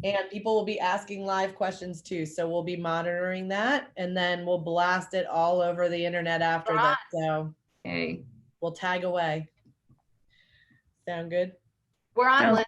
And people will be asking live questions too. So we'll be monitoring that, and then we'll blast it all over the internet after this. So okay, we'll tag away. Sound good? We're on, Liz.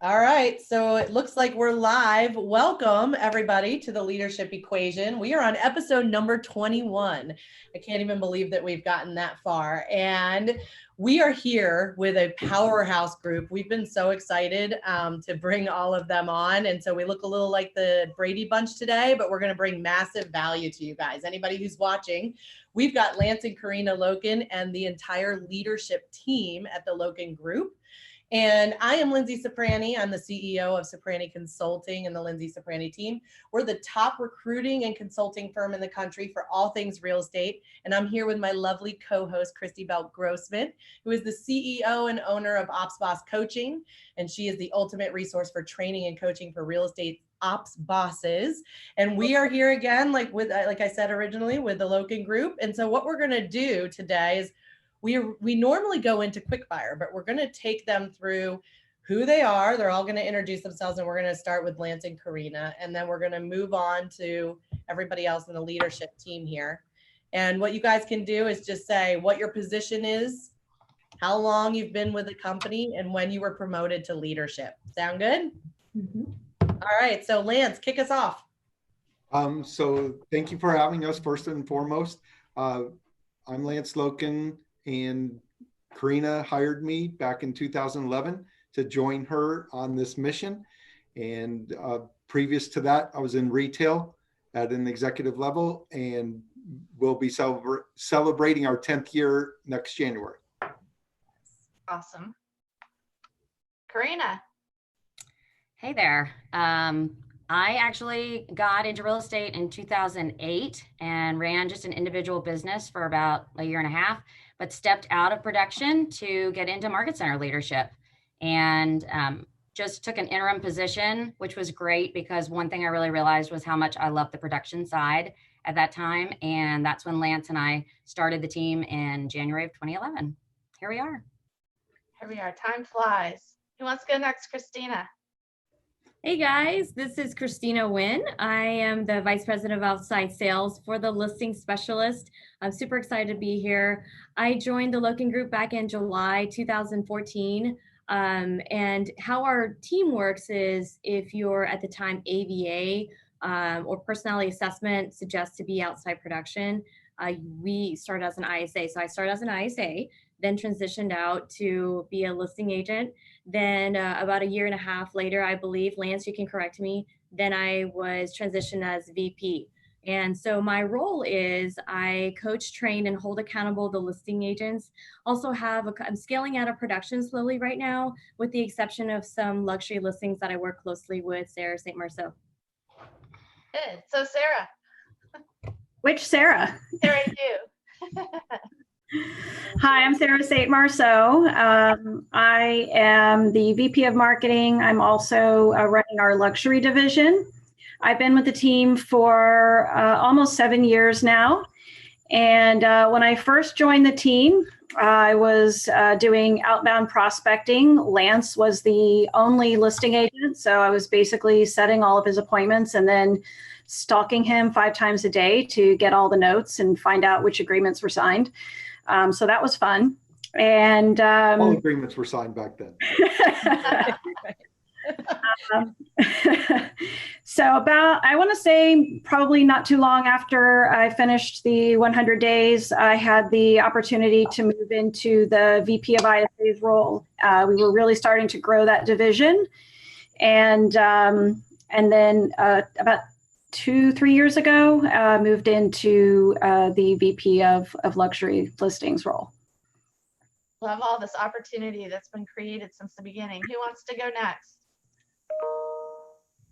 All right, so it looks like we're live. Welcome everybody to the Leadership Equation. We are on episode number 21. I can't even believe that we've gotten that far. And we are here with a powerhouse group. We've been so excited to bring all of them on. And so we look a little like the Brady Bunch today, but we're going to bring massive value to you guys. Anybody who's watching, we've got Lance and Karina Loken and the entire leadership team at the Loken Group. And I am Linzee Ciprani. I'm the CEO of Ciprani Consulting and the Linzee Ciprani team. We're the top recruiting and consulting firm in the country for all things real estate. And I'm here with my lovely co-host, Christy Grossman, who is the CEO and owner of Ops Boss Coaching. And she is the ultimate resource for training and coaching for real estate ops bosses. And we are here again, like I said originally, with the Loken Group. And so what we're going to do today is we normally go into quickfire, but we're going to take them through who they are. They're all going to introduce themselves, and we're going to start with Lance and Karina, and then we're going to move on to everybody else in the leadership team here. And what you guys can do is just say what your position is, how long you've been with the company, and when you were promoted to leadership. Sound good? Mm-hmm. All right, so Lance, kick us off. So thank you for having us first and foremost. I'm Lance Loken, and Karina hired me back in 2011 to join her on this mission. And previous to that, I was in retail at an executive level, and we'll be celebrating our 10th year next January. Awesome. Karina. Hey there. I actually got into real estate in 2008 and ran just an individual business for about a year and a half, but stepped out of production to get into market center leadership, and just took an interim position, which was great because one thing I really realized was how much I loved the production side at that time. And that's when Lance and I started the team in January of 2011. Here we are. Here we are. Time flies. Who wants to go next? Christina. Hey guys, this is Christina Nguyen. I am the Vice President of Outside Sales for the Listing Specialist. I'm super excited to be here. I joined the Loken Group back in July 2014. And how our team works is if you're at the time AVA or personality assessment suggests to be outside production, we started as an ISA. So I started as an ISA, then transitioned out to be a listing agent. Then about a year and a half later, I believe, Lance, you can correct me, then I was transitioned as VP. And so my role is I coach, train, and hold accountable the listing agents. Also I'm scaling out of production slowly right now, with the exception of some luxury listings that I work closely with Sarah St. Marceau. Good. So Sarah. Which Sarah? Sarah, you. Hi, I'm Sarah St. Marceau. I am the VP of Marketing. I'm also running our luxury division. I've been with the team for almost 7 years now. And when I first joined the team, I was doing outbound prospecting. Lance was the only listing agent. So I was basically setting all of his appointments and then stalking him 5 times a day to get all the notes and find out which agreements were signed. So that was fun. And all agreements were signed back then. So I want to say probably not too long after I finished the 100 days, I had the opportunity to move into the VP of ISA's role. We were really starting to grow that division. And then about 2-3 years ago, moved into the VP of luxury listings role. Love all this opportunity that's been created since the beginning. Who wants to go next?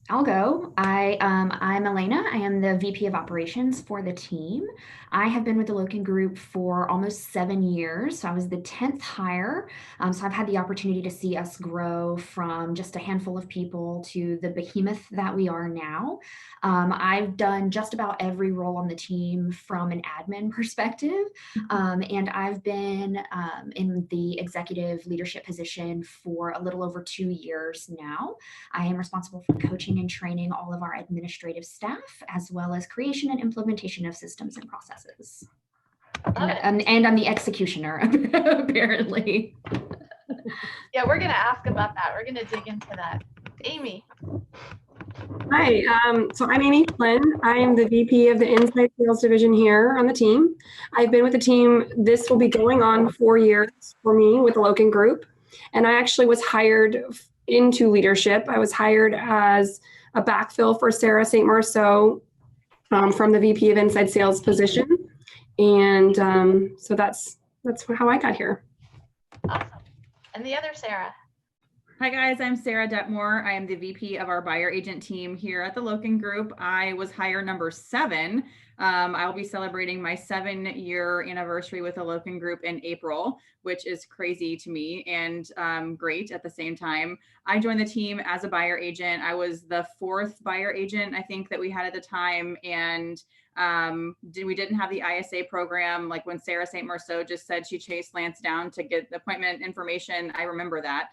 I'll go. I I'm Elena. I am the VP of Operations for the team. I have been with the Loken Group for almost 7 years. So I was the 10th hire. So I've had the opportunity to see us grow from just a handful of people to the behemoth that we are now. I've done just about every role on the team from an admin perspective. And I've been in the executive leadership position for a little over 2 years now. I am responsible for coaching and training all of our administrative staff, as well as creation and implementation of systems and processes. And I'm the executioner, apparently. Yeah, we're going to ask about that. We're going to dig into that. Amy. Hi, so I'm Amy Flynn. I am the VP of the Inside Sales Division here on the team. I've been with the team, this will be going on 4 years for me with the Loken Group. And I actually was hired into leadership. I was hired as a backfill for Sarah St. Marceau from the VP of Inside Sales position. And so that's how I got here. Awesome. And the other Sarah. Hi guys, I'm Sarah Detmore. I am the VP of our buyer agent team here at the Loken Group. I was hire number 7. I will be celebrating my 7-year anniversary with the Loken Group in April, which is crazy to me and great at the same time. I joined the team as a buyer agent. I was the 4th buyer agent, I think, that we had at the time. And we didn't have the ISA program. Like when Sarah St. Marceau just said she chased Lance down to get the appointment information, I remember that.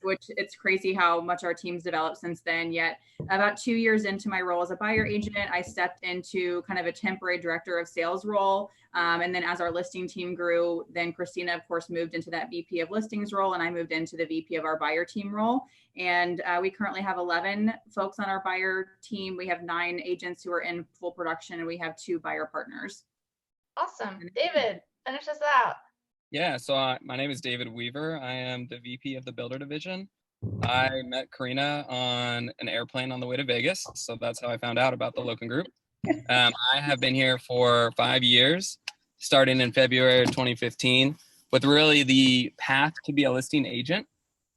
Which it's crazy how much our team's developed since then. Yet about 2 years into my role as a buyer agent, I stepped into kind of a temporary director of sales role. And then as our listing team grew, then Christina, of course, moved into that VP of listings role, and I moved into the VP of our buyer team role. And we currently have 11 folks on our buyer team. We have 9 agents who are in full production, and we have 2 buyer partners. Awesome. David, finish us out. Yeah, so my name is David Weaver. I am the VP of the Builder Division. I met Karina on an airplane on the way to Vegas, so that's how I found out about the Loken Group. I have been here for 5 years, starting in February of 2015, with really the path to be a listing agent.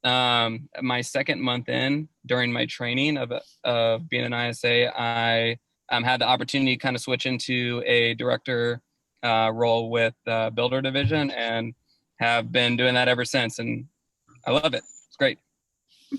My 2nd month in, during my training of being an ISA, I had the opportunity to kind of switch into a director role with the Builder Division, and have been doing that ever since, and I love it. It's great.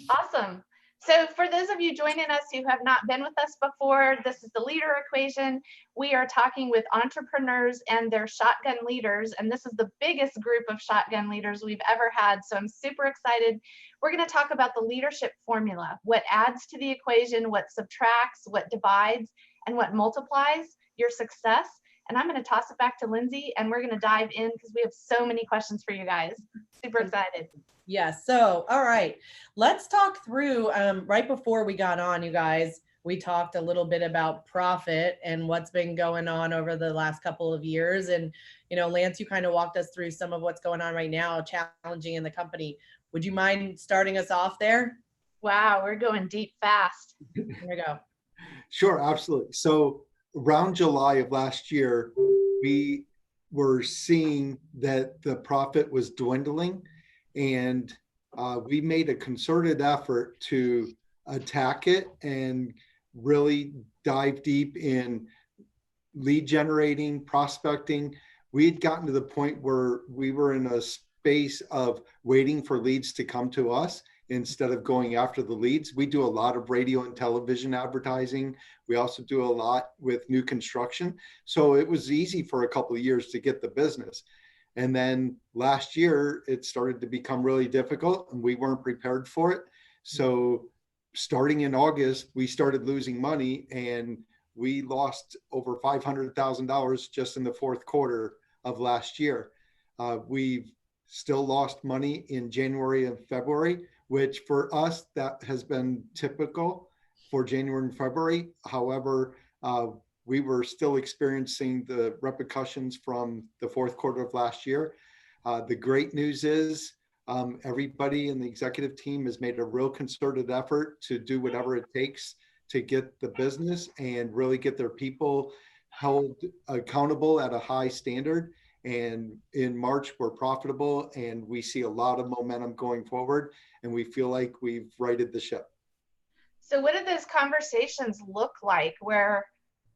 Awesome. So for those of you joining us who have not been with us before, this is the Leader Equation. We are talking with entrepreneurs and their shotgun leaders, and this is the biggest group of shotgun leaders we've ever had, so I'm super excited. We're going to talk about the leadership formula, what adds to the equation, what subtracts, what divides, and what multiplies your success. And I'm going to toss it back to Lindsay, and we're going to dive in because we have so many questions for you guys. Super excited. Yes. So, all right, let's talk through, right before we got on, you guys, we talked a little bit about profit and what's been going on over the last couple of years. And, Lance, you kind of walked us through some of what's going on right now, challenging in the company. Would you mind starting us off there? Wow, we're going deep fast. Here we go. Sure, absolutely. So around July of last year, we were seeing that the profit was dwindling, and we made a concerted effort to attack it and really dive deep in lead generating, prospecting. We had gotten to the point where we were in a space of waiting for leads to come to us instead of going after the leads. We do a lot of radio and television advertising. We also do a lot with new construction. So it was easy for a couple of years to get the business. And then last year, it started to become really difficult, and we weren't prepared for it. So starting in August, we started losing money, and we lost over $500,000 just in the 4th quarter of last year. We've still lost money in January and February, which for us, that has been typical for January and February. However, we were still experiencing the repercussions from the 4th quarter of last year. The great news is everybody in the executive team has made a real concerted effort to do whatever it takes to get the business and really get their people held accountable at a high standard. And in March, we're profitable, and we see a lot of momentum going forward, and we feel like we've righted the ship. So what did those conversations look like where,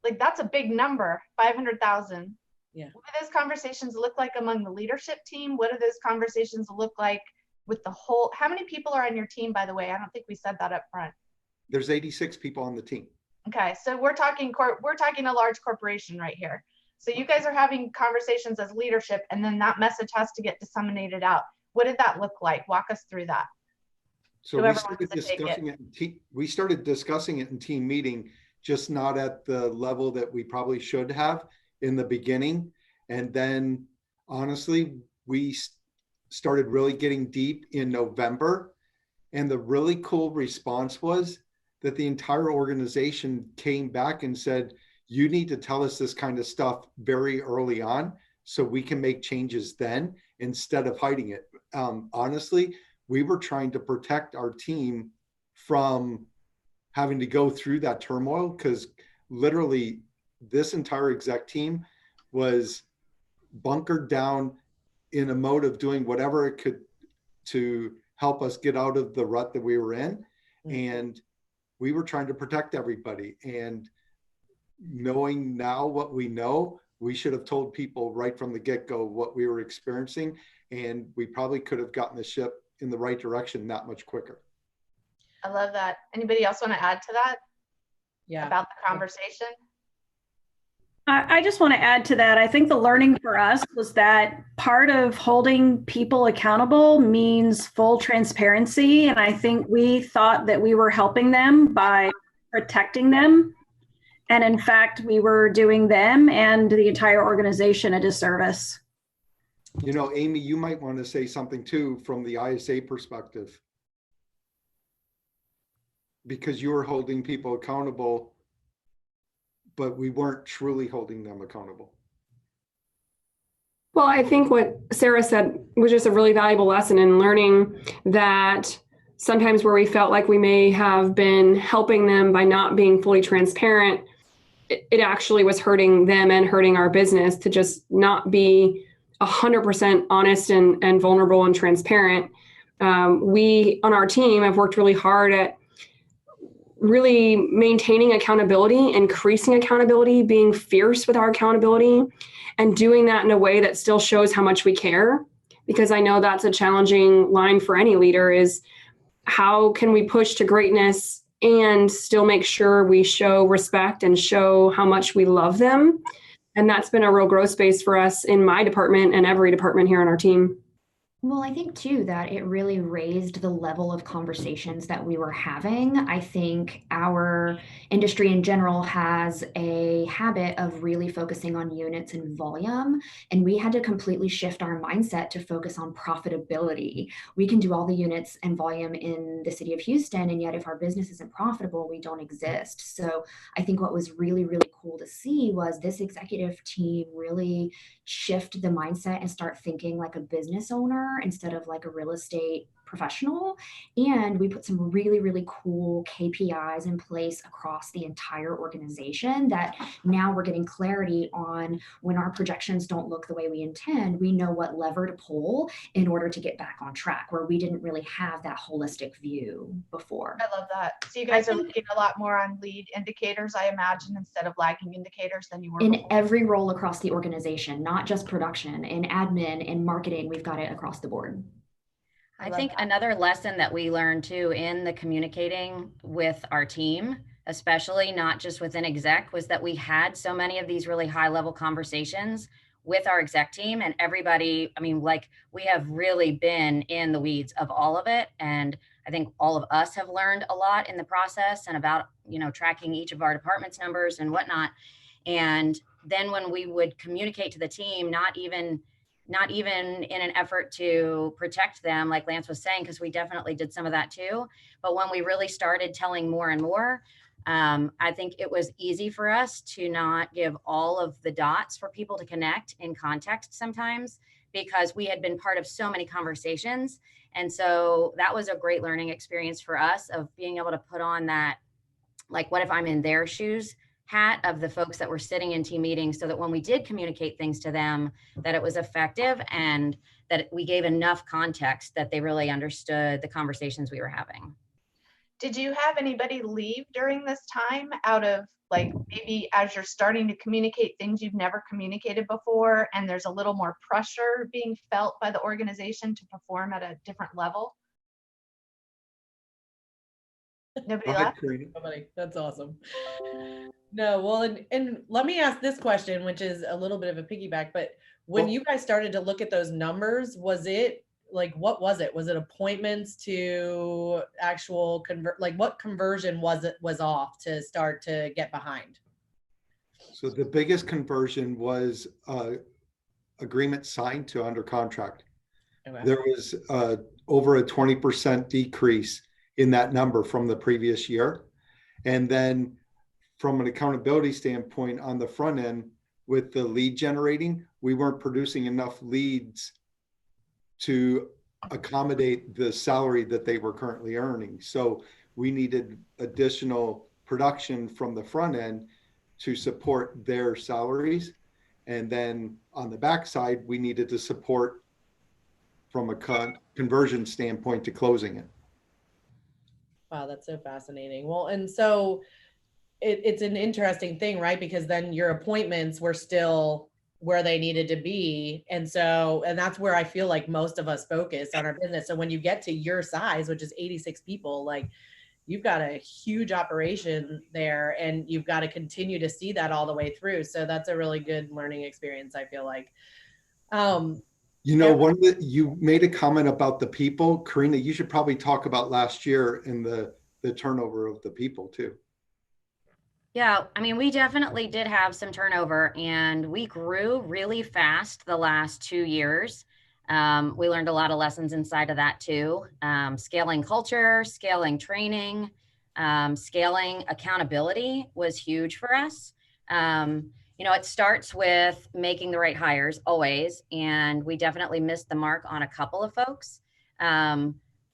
like, that's a big number, 500,000. Yeah. What do those conversations look like among the leadership team? What do those conversations look like with the whole, how many people are on your team, by the way? I don't think we said that up front. There's 86 people on the team. Okay, so we're talking a large corporation right here. So you guys are having conversations as leadership, and then that message has to get disseminated out. What did that look like? Walk us through that. So we started discussing it in team meeting, just not at the level that we probably should have in the beginning. And then honestly, we started really getting deep in November. And the really cool response was that the entire organization came back and said, you need to tell us this kind of stuff very early on so we can make changes then instead of hiding it. Honestly, we were trying to protect our team from having to go through that turmoil, because literally this entire exec team was bunkered down in a mode of doing whatever it could to help us get out of the rut that we were in. And we were trying to protect everybody. And knowing now what we know, we should have told people right from the get-go what we were experiencing, and we probably could have gotten the ship in the right direction that much quicker. I love that. Anybody else want to add to that? Yeah. About the conversation? I just want to add to that. I think the learning for us was that part of holding people accountable means full transparency. And I think we thought that we were helping them by protecting them. And in fact, we were doing them and the entire organization a disservice. You know, Amy, you might want to say something too from the ISA perspective, because you were holding people accountable, but we weren't truly holding them accountable. Well, I think what Sarah said was just a really valuable lesson in learning that sometimes where we felt like we may have been helping them by not being fully transparent, it actually was hurting them and hurting our business to just not be 100% honest and vulnerable and transparent. We on our team have worked really hard at really maintaining accountability, increasing accountability, being fierce with our accountability, and doing that in a way that still shows how much we care. Because I know that's a challenging line for any leader, is how can we push to greatness and still make sure we show respect and show how much we love them. And that's been a real growth space for us in my department and every department here on our team. Well, I think too that it really raised the level of conversations that we were having. I think our industry in general has a habit of really focusing on units and volume, and we had to completely shift our mindset to focus on profitability. We can do all the units and volume in the city of Houston, and yet if our business isn't profitable, we don't exist. So I think what was really, really cool to see was this executive team really shift the mindset and start thinking like a business owner instead of like a real estate professional. And we put some really, really cool KPIs in place across the entire organization that now we're getting clarity on when our projections don't look the way we intend, we know what lever to pull in order to get back on track, where we didn't really have that holistic view before. I love that. So you guys are looking a lot more on lead indicators, I imagine, instead of lagging indicators than you were in before. Every role across the organization, not just production, in admin, in marketing, we've got it across the board. I think another lesson that we learned too in the communicating with our team, especially not just within exec, was that we had so many of these really high level conversations with our exec team, and everybody, I mean, like, we have really been in the weeds of all of it. And I think all of us have learned a lot in the process and about, you know, tracking each of our department's numbers and whatnot. And then when we would communicate to the team, not even in an effort to protect them, like Lance was saying, because we definitely did some of that too. But when we really started telling more and more, I think it was easy for us to not give all of the dots for people to connect in context sometimes, because we had been part of so many conversations. And so that was a great learning experience for us, of being able to put on that, like, what if I'm in their shoes hat of the folks that were sitting in team meetings, so that when we did communicate things to them, that it was effective and that we gave enough context that they really understood the conversations we were having. Did you have anybody leave during this time out of like maybe as you're starting to communicate things you've never communicated before and there's a little more pressure being felt by the organization to perform at a different level? Nobody left? Nobody. That's awesome. No, well, and let me ask this question, which is a little bit of a piggyback, but when you guys started to look at those numbers, was it like, what was it? Was it appointments to actual like what conversion was off to start to get behind? So the biggest conversion was agreement signed to under contract. Okay. There was over a 20% decrease in that number from the previous year. And then from an accountability standpoint on the front end with the lead generating, we weren't producing enough leads to accommodate the salary that they were currently earning. So we needed additional production from the front end to support their salaries. And then on the backside, we needed to support from a conversion standpoint to closing it. Wow, that's so fascinating. Well, and so it's an interesting thing, right? Because then your appointments were still where they needed to be. And that's where I feel like most of us focus on our business. So when you get to your size, which is 86 people, like you've got a huge operation there and you've got to continue to see that all the way through. So that's a really good learning experience, I feel like. You know, you made a comment about the people. Karina, you should probably talk about last year and the turnover of the people too. Yeah, I mean, we definitely did have some turnover and we grew really fast the last 2 years. We learned a lot of lessons inside of that too. Scaling culture, scaling training, scaling accountability was huge for us. You know, it starts with making the right hires always. And we definitely missed the mark on a couple of folks.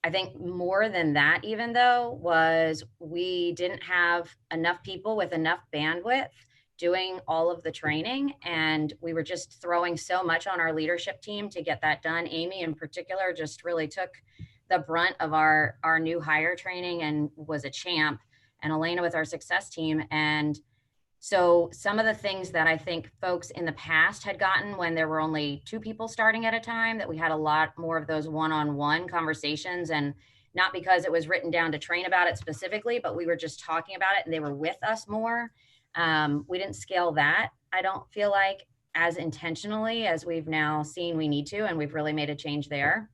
I think more than that, even though, was we didn't have enough people with enough bandwidth doing all of the training. And we were just throwing so much on our leadership team to get that done. Amy in particular just really took the brunt of our new hire training and was a champ, and Elena with our success team. And so some of the things that I think folks in the past had gotten when there were only 2 people starting at a time, that we had a lot more of those one-on-one conversations, and not because it was written down to train about it specifically, but we were just talking about it and they were with us more. We didn't scale that, I don't feel like, as intentionally as we've now seen we need to, and we've really made a change there.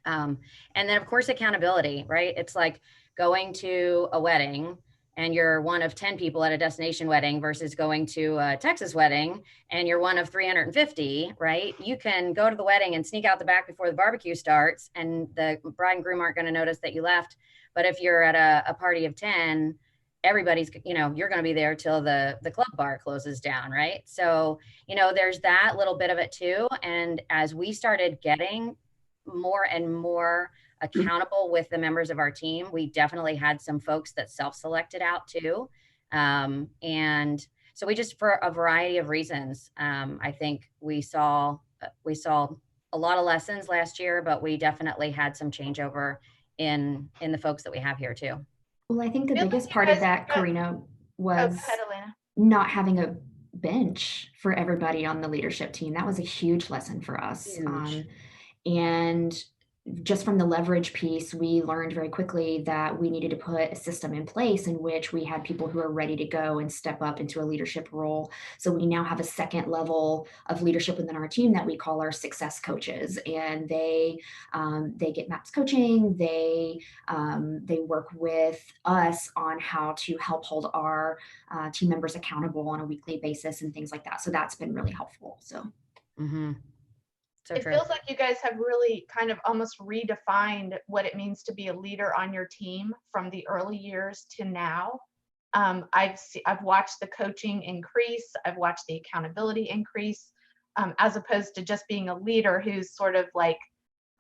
And then of course, accountability, right? It's like going to a wedding and you're one of 10 people at a destination wedding versus going to a Texas wedding and you're one of 350, right? You can go to the wedding and sneak out the back before the barbecue starts and the bride and groom aren't going to notice that you left. But if you're at a party of 10, everybody's, you know, you're going to be there till the club bar closes down, right? So, you know, there's that little bit of it too. And as we started getting more and more accountable with the members of our team, we definitely had some folks that self-selected out too. And so we just, for a variety of reasons, I think we saw a lot of lessons last year, but we definitely had some changeover in the folks that we have here too. Well, I think the biggest part of that, Karina, was not having a bench for everybody on the leadership team. That was a huge lesson for us. And just from the leverage piece, we learned very quickly that we needed to put a system in place in which we had people who are ready to go and step up into a leadership role. So we now have a second level of leadership within our team that we call our success coaches, and they get MAPS coaching. They work with us on how to help hold our team members accountable on a weekly basis and things like that. So that's been really helpful. So. Mm-hmm. So it feels like you guys have really kind of almost redefined what it means to be a leader on your team from the early years to now. I've watched the coaching increase. I've watched the accountability increase, as opposed to just being a leader who's sort of like,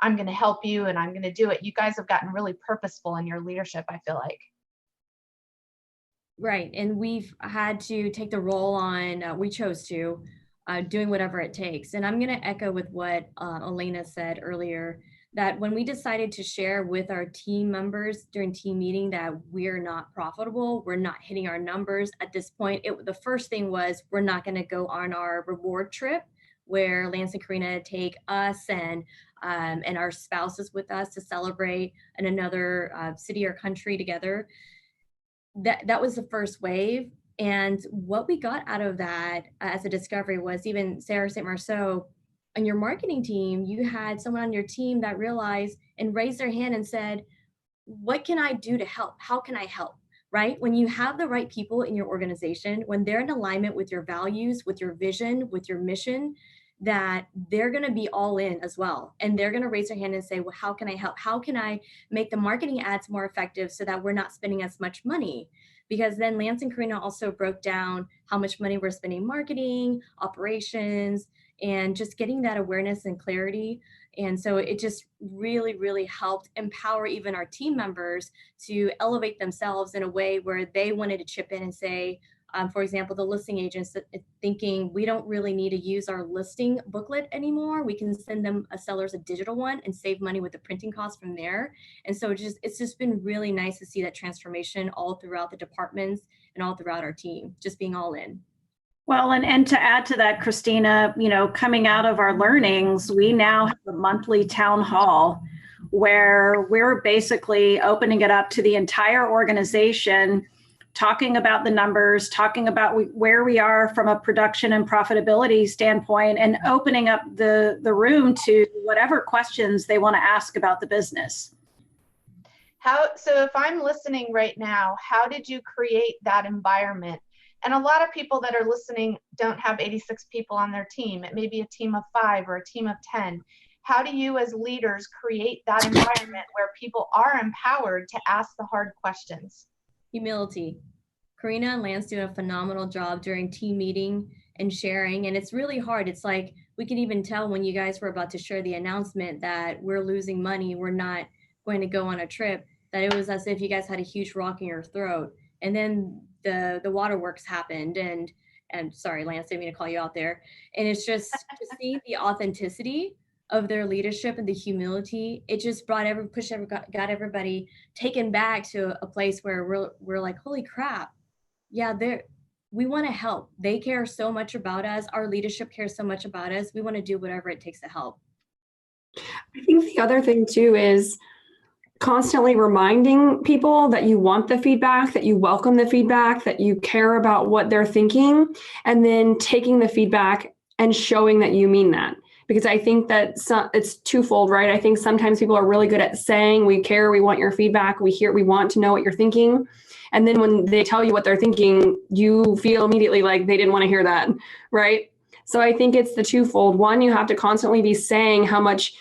I'm going to help you and I'm going to do it. You guys have gotten really purposeful in your leadership, I feel like. Right. And we've had to take the role on, we chose to, doing whatever it takes. And I'm going to echo with what Elena said earlier, that when we decided to share with our team members during team meeting that we're not profitable, we're not hitting our numbers at this point, the first thing was we're not going to go on our reward trip where Lance and Karina take us and our spouses with us to celebrate in another city or country together. That was the first wave. And what we got out of that as a discovery was, even Sarah St. Marceau, on your marketing team, you had someone on your team that realized and raised their hand and said, what can I do to help? How can I help? Right? When you have the right people in your organization, when they're in alignment with your values, with your vision, with your mission, that they're going to be all in as well. And they're going to raise their hand and say, well, how can I help? How can I make the marketing ads more effective so that we're not spending as much money? Because then Lance and Karina also broke down how much money we're spending marketing, operations, and just getting that awareness and clarity. And so it just really, really helped empower even our team members to elevate themselves in a way where they wanted to chip in and say, for example, the listing agents thinking we don't really need to use our listing booklet anymore. We can send them sellers a digital one and save money with the printing costs from there. And so it's just been really nice to see that transformation all throughout the departments and all throughout our team, just being all in. Well, and to add to that, Christina, coming out of our learnings, we now have a monthly town hall where we're basically opening it up to the entire organization, talking about the numbers, talking about where we are from a production and profitability standpoint, and opening up the room to whatever questions they want to ask about the business. So if I'm listening right now, how did you create that environment? And a lot of people that are listening don't have 86 people on their team. It may be a team of 5 or a team of 10. How do you as leaders create that environment where people are empowered to ask the hard questions? Humility. Karina and Lance do a phenomenal job during team meeting and sharing. And it's really hard. It's like, we can even tell when you guys were about to share the announcement that we're losing money, we're not going to go on a trip, that it was as if you guys had a huge rock in your throat. And then the waterworks happened, and sorry, Lance, didn't mean to call you out there. And it's just to see the authenticity of their leadership and the humility. It just got everybody taken back to a place where we're like, holy crap, yeah, we want to help. They care so much about us. Our leadership cares so much about us. We want to do whatever it takes to help. I think the other thing too is constantly reminding people that you want the feedback, that you welcome the feedback, that you care about what they're thinking, and then taking the feedback and showing that you mean that. Because I think that it's twofold, right? I think sometimes people are really good at saying, we care, we want your feedback, we want to know what you're thinking. And then when they tell you what they're thinking, you feel immediately like they didn't want to hear that, right? So I think it's the twofold. One, you have to constantly be saying how much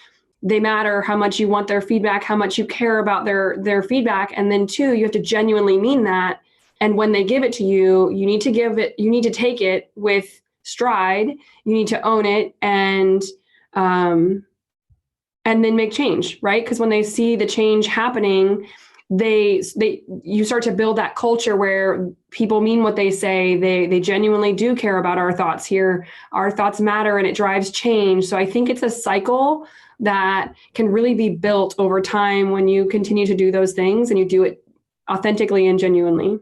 they matter, how much you want their feedback, how much you care about their feedback. And then 2, you have to genuinely mean that. And when they give it to you, you need to take it with stride. You need to own it and then make change, right? Because when they see the change happening, you start to build that culture where people mean what they say. They genuinely do care about our thoughts here. Our thoughts matter, and it drives change. So I think it's a cycle that can really be built over time when you continue to do those things and you do it authentically and genuinely.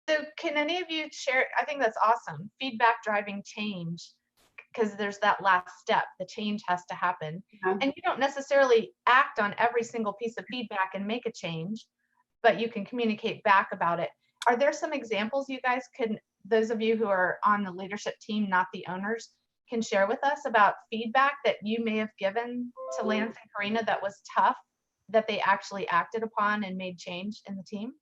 So can any of you share, I think that's awesome, feedback driving change, because there's that last step, the change has to happen. Yeah. And you don't necessarily act on every single piece of feedback and make a change, but you can communicate back about it. Are there some examples you guys those of you who are on the leadership team, not the owners, can share with us about feedback that you may have given to Lance and Karina that was tough, that they actually acted upon and made change in the team?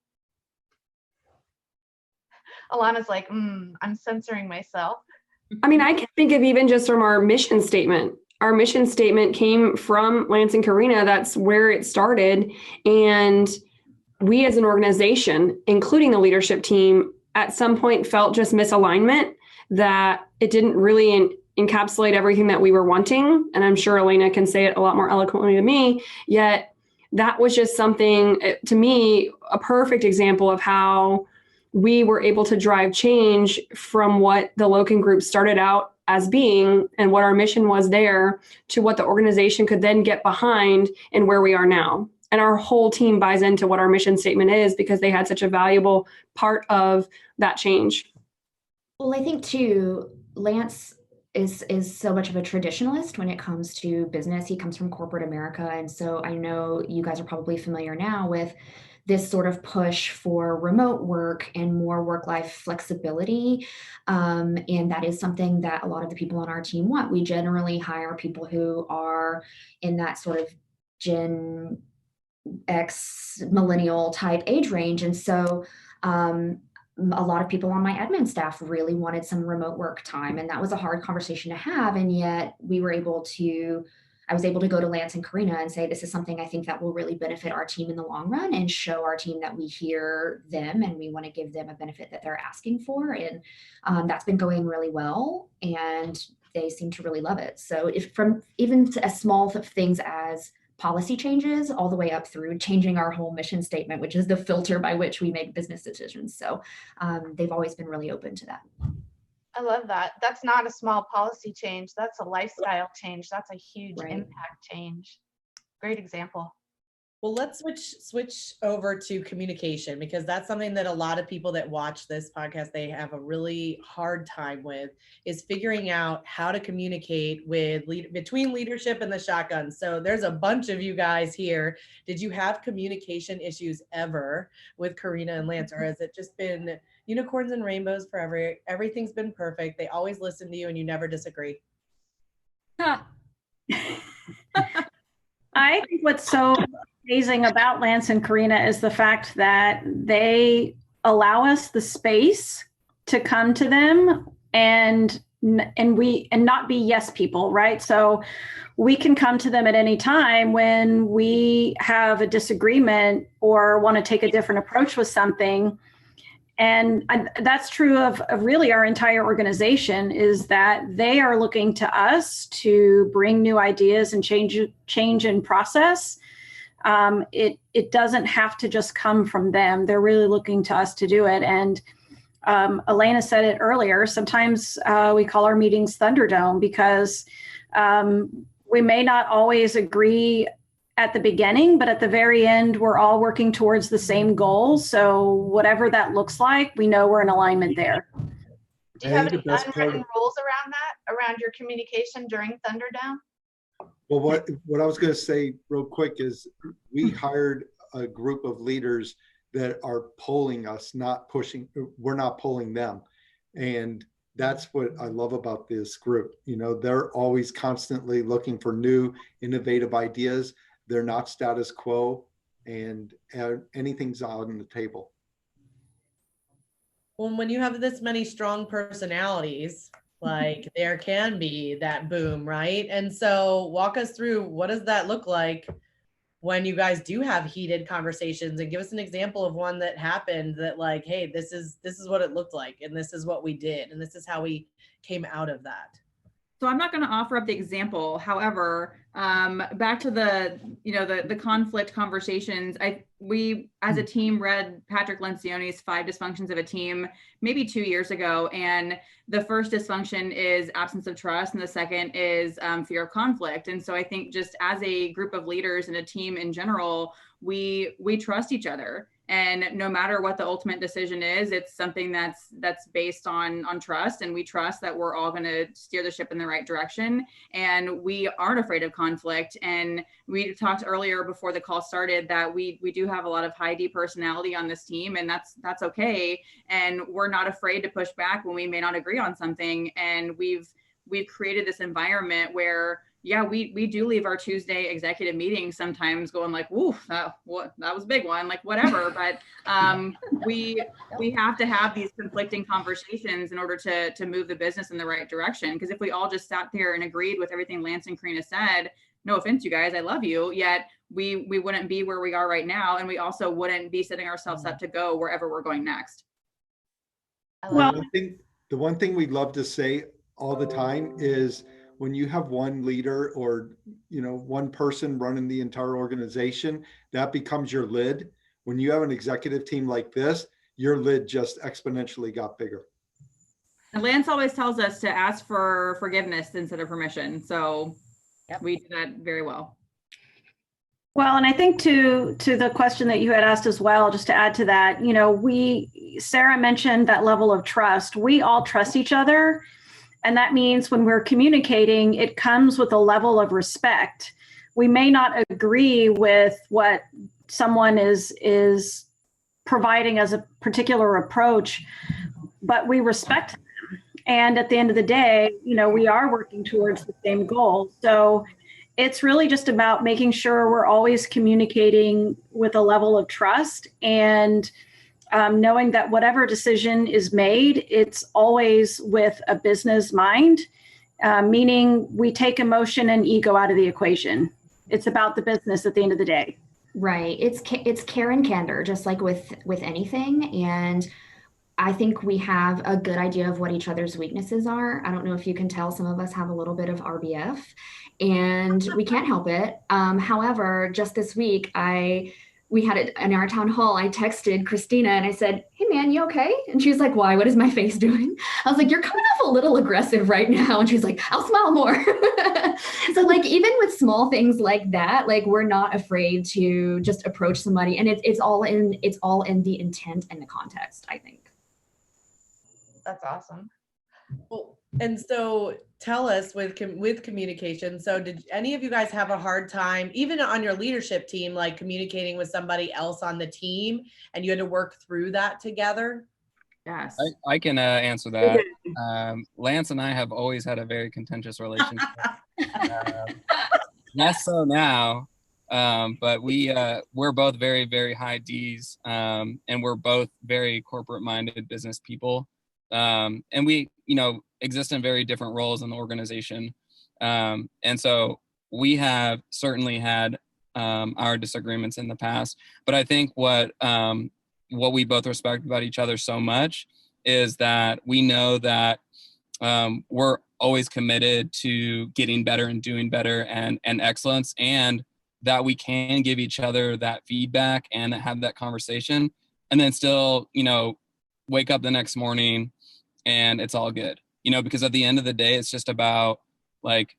Alana's like, I'm censoring myself. I mean, I can think of even just from our mission statement. Our mission statement came from Lance and Karina. That's where it started. And we as an organization, including the leadership team, at some point felt just misalignment, that it didn't really encapsulate everything that we were wanting. And I'm sure Elena can say it a lot more eloquently than me, yet that was just something, to me, a perfect example of how we were able to drive change from what the Loken Group started out as being and what our mission was there to what the organization could then get behind and where we are now. And our whole team buys into what our mission statement is because they had such a valuable part of that change. Well, I think too, Lance is so much of a traditionalist when it comes to business. He comes from corporate America. And so I know you guys are probably familiar now with this sort of push for remote work and more work-life flexibility. And that is something that a lot of the people on our team want. We generally hire people who are in that sort of Gen X millennial type age range. And so a lot of people on my admin staff really wanted some remote work time. And that was a hard conversation to have. And yet I was able to go to Lance and Karina and say, this is something I think that will really benefit our team in the long run and show our team that we hear them and we want to give them a benefit that they're asking for. And that's been going really well. And they seem to really love it. So if from even to as small things as policy changes all the way up through changing our whole mission statement, which is the filter by which we make business decisions. So they've always been really open to that. I love that. That's not a small policy change. That's a lifestyle change. That's a huge impact change. Great example. Well, let's switch over to communication, because that's something that a lot of people that watch this podcast, they have a really hard time with, is figuring out how to communicate between leadership and the shotgun. So there's a bunch of you guys here. Did you have communication issues ever with Karina and Lance, or has it just been unicorns and rainbows forever? Everything's been perfect. They always listen to you and you never disagree. I think what's so amazing about Lance and Karina is the fact that they allow us the space to come to them and not be yes people, right? So we can come to them at any time when we have a disagreement or want to take a different approach with something. And that's true of really our entire organization, is that they are looking to us to bring new ideas and change in process. It doesn't have to just come from them. They're really looking to us to do it. And Elena said it earlier, sometimes we call our meetings Thunderdome, because we may not always agree at the beginning, but at the very end, we're all working towards the same goal. So whatever that looks like, we know we're in alignment there. Do you have any unwritten rules around that, around your communication during Thunderdome? Well, what I was going to say real quick is we hired a group of leaders that are polling us, not pushing. We're not polling them. And that's what I love about this group. You know, they're always constantly looking for new, innovative ideas. They're not status quo, and anything's on the table. Well, when you have this many strong personalities, like there can be that boom, right? And so walk us through, what does that look like when you guys do have heated conversations, and give us an example of one that happened that, like, hey, this is what it looked like, and this is what we did, and this is how we came out of that. So I'm not going to offer up the example. However, back to the conflict conversations, we as a team read Patrick Lencioni's 5 Dysfunctions of a Team maybe 2 years ago. And the first dysfunction is absence of trust. And the second is fear of conflict. And so I think just as a group of leaders and a team in general, we trust each other. And no matter what the ultimate decision is, it's something that's based on trust, and we trust that we're all going to steer the ship in the right direction. And we aren't afraid of conflict. And we talked earlier before the call started that we do have a lot of high D personality on this team, and that's okay. And we're not afraid to push back when we may not agree on something. And we've created this environment where, yeah, we do leave our Tuesday executive meetings sometimes going like, "Woo, that was a big one," like whatever. But we have to have these conflicting conversations in order to move the business in the right direction. Because if we all just sat there and agreed with everything Lance and Karina said, no offense, you guys, I love you, yet we wouldn't be where we are right now, and we also wouldn't be setting ourselves up to go wherever we're going next. Well, the one thing we love to say all the time is, when you have one leader or, one person running the entire organization, that becomes your lid. When you have an executive team like this, your lid just exponentially got bigger. And Lance always tells us to ask for forgiveness instead of permission. So we do that very well. Well, and I think to the question that you had asked as well, just to add to that, you know, Sarah mentioned that level of trust. We all trust each other. And that means when we're communicating, it comes with a level of respect. We may not agree with what someone is providing as a particular approach, but we respect them. And at the end of the day, you know, we are working towards the same goal. So it's really just about making sure we're always communicating with a level of trust and knowing that whatever decision is made, it's always with a business mind, meaning we take emotion and ego out of the equation. It's about the business at the end of the day. Right. It's care and candor, just like with anything. And I think we have a good idea of what each other's weaknesses are. I don't know if you can tell, some of us have a little bit of RBF and we can't help it. However, just this week, we had it in our town hall. I texted Christina and I said, "Hey man, you okay?" And she was like, "Why? What is my face doing?" I was like, "You're coming off a little aggressive right now." And she was like, "I'll smile more." So like, even with small things like that, like we're not afraid to just approach somebody, and it's all in the intent and the context, I think. That's awesome. Well, and so tell us with communication. So did any of you guys have a hard time, even on your leadership team, like communicating with somebody else on the team, and you had to work through that together? Yes. I can answer that. Lance and I have always had a very contentious relationship. Less so now, but we're both very, very high Ds, and we're both very corporate-minded business people. And we, you know, exist in very different roles in the organization. And so we have certainly had our disagreements in the past, but I think what we both respect about each other so much is that we know that we're always committed to getting better and doing better and excellence, and that we can give each other that feedback and have that conversation, and then still, you know, wake up the next morning and it's all good, you know, because at the end of the day, it's just about like,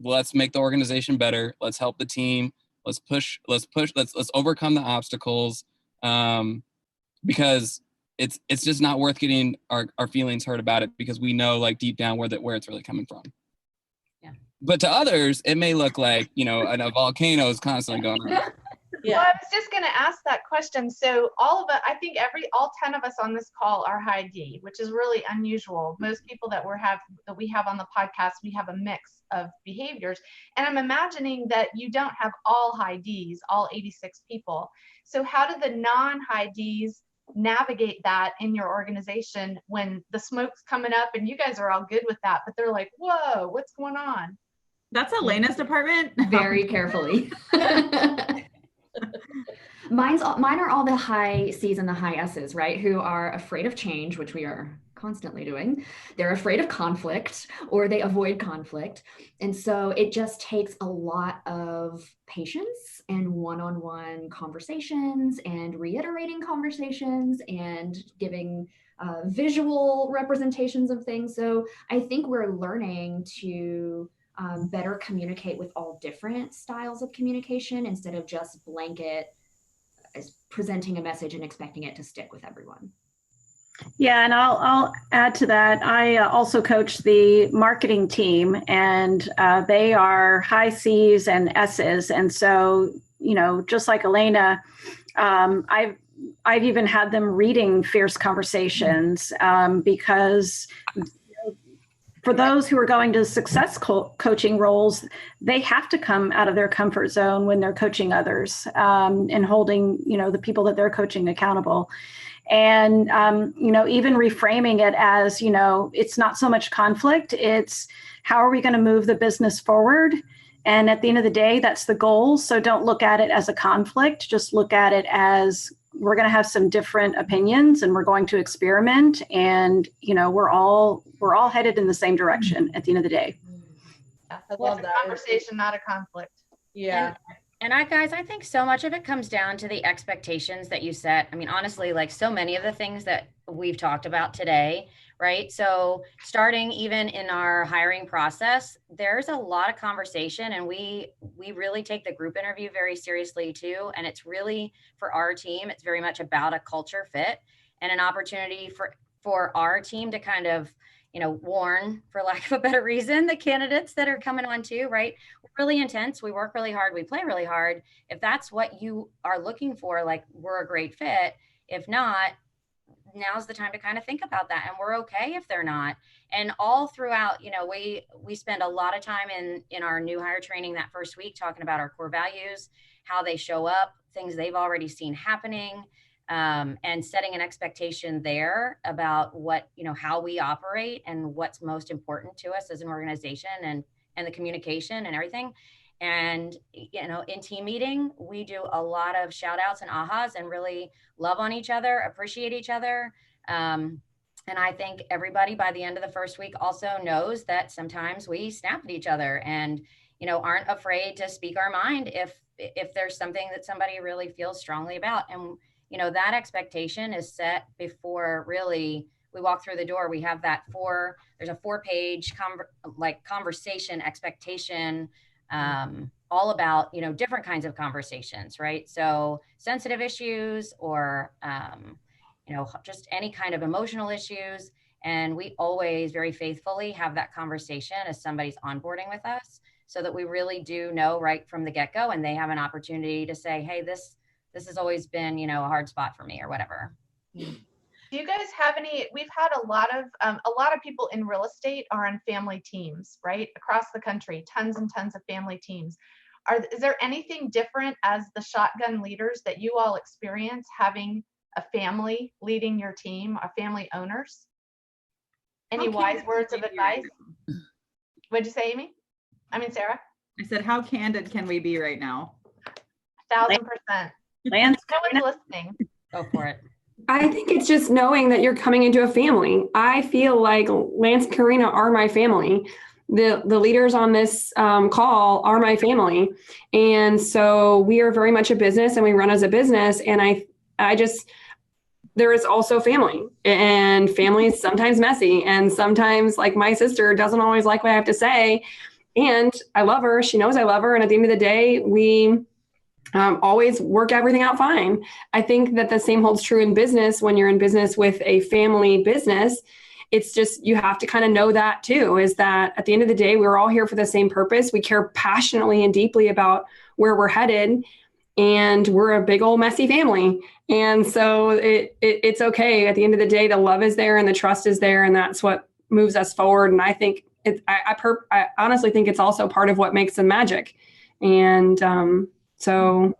let's make the organization better. Let's help the team. Let's push, let's overcome the obstacles. Because it's just not worth getting our feelings hurt about it, because we know like deep down where it's really coming from. Yeah. But to others, it may look like, you know, a volcano is constantly going on. Yeah. Well, I was just going to ask that question. So all 10 of us on this call are high D, which is really unusual. Most people that we have on the podcast, we have a mix of behaviors. And I'm imagining that you don't have all high Ds, all 86 people. So how do the non-high Ds navigate that in your organization when the smoke's coming up and you guys are all good with that, but they're like, "Whoa, what's going on?" That's Elena's department. Very carefully. Mine are all the high C's and the high S's, right? Who are afraid of change, which we are constantly doing. They're afraid of conflict, or they avoid conflict. And so it just takes a lot of patience and one-on-one conversations and reiterating conversations and giving visual representations of things. So I think we're learning to better communicate with all different styles of communication instead of just blanket as presenting a message and expecting it to stick with everyone. Yeah, and I'll add to that. I also coach the marketing team, and they are high C's and S's. And so, you know, just like Elena, I've even had them reading fierce conversations because for those who are going to success coaching roles, they have to come out of their comfort zone when they're coaching others and holding, you know, the people that they're coaching accountable. And, you know, even reframing it as, you know, it's not so much conflict, it's how are we going to move the business forward? And at the end of the day, that's the goal. So don't look at it as a conflict, just look at it as we're going to have some different opinions and we're going to experiment. And, you know, we're all headed in the same direction at the end of the day. Yeah, I love that. Conversation, not a conflict. Yeah. And I think so much of it comes down to the expectations that you set. I mean, honestly, like so many of the things that we've talked about today, right? So starting even in our hiring process, there's a lot of conversation, and we really take the group interview very seriously too. And it's really, for our team, it's very much about a culture fit and an opportunity for our team to kind of, warn, for lack of a better reason, the candidates that are coming on too, right? We're really intense. We work really hard. We play really hard. If that's what you are looking for, like, we're a great fit. If not, now's the time to kind of think about that. And we're okay if they're not. And all throughout, we spend a lot of time in our new hire training that first week talking about our core values, how they show up, things they've already seen happening, and setting an expectation there about what, how we operate and what's most important to us as an organization, and the communication and everything. And, in team meeting, we do a lot of shout outs and ahas and really love on each other, appreciate each other. And I think everybody by the end of the first week also knows that sometimes we snap at each other and, aren't afraid to speak our mind if there's something that somebody really feels strongly about. And, that expectation is set before really we walk through the door. We have there's a 4-page conversation expectation, all about, different kinds of conversations, right? So sensitive issues or, just any kind of emotional issues. And we always very faithfully have that conversation as somebody's onboarding with us, so that we really do know right from the get-go, and they have an opportunity to say, hey, this has always been, a hard spot for me or whatever. Do you guys have any? We've had a lot of people in real estate are on family teams, right? Across the country, tons and tons of family teams. Is there anything different as the shotgun leaders that you all experience having a family leading your team, or family owners? Any wise words of advice? What'd you say, Amy? Sarah? I said, how candid can we be right now? 1,000%. Lance, no one's listening. Go for it. I think it's just knowing that you're coming into a family. I feel like Lance and Karina are my family. The leaders on this call are my family. And so we are very much a business, and we run as a business. And I just, there is also family, and family is sometimes messy. And sometimes, like, my sister doesn't always like what I have to say. And I love her. She knows I love her. And at the end of the day, we always work everything out fine. I think that the same holds true in business. When you're in business with a family business, it's just, you have to kind of know that too, is that at the end of the day, we're all here for the same purpose. We care passionately and deeply about where we're headed, and we're a big old messy family. And so it's okay. At the end of the day, the love is there and the trust is there, and that's what moves us forward. And I think I honestly think it's also part of what makes the magic. And so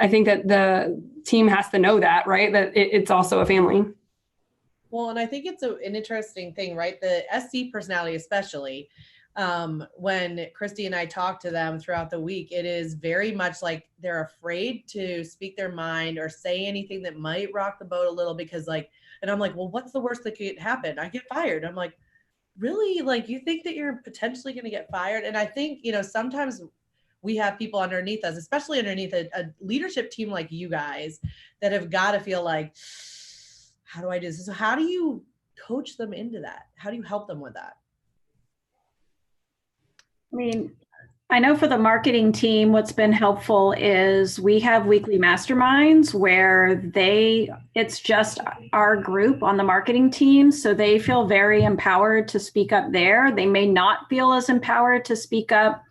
I think that the team has to know that, right? That it's also a family. Well, and I think it's an interesting thing, right? The SC personality, especially when Christy and I talk to them throughout the week, it is very much like they're afraid to speak their mind or say anything that might rock the boat a little, because and I'm like, well, what's the worst that could happen? I get fired. I'm like, really? Like, you think that you're potentially going to get fired? And I think, sometimes we have people underneath us, especially underneath a leadership team like you guys, that have got to feel like, how do I do this? So how do you coach them into that? How do you help them with that? I know for the marketing team, what's been helpful is we have weekly masterminds where it's just our group on the marketing team. So they feel very empowered to speak up there. They may not feel as empowered to speak up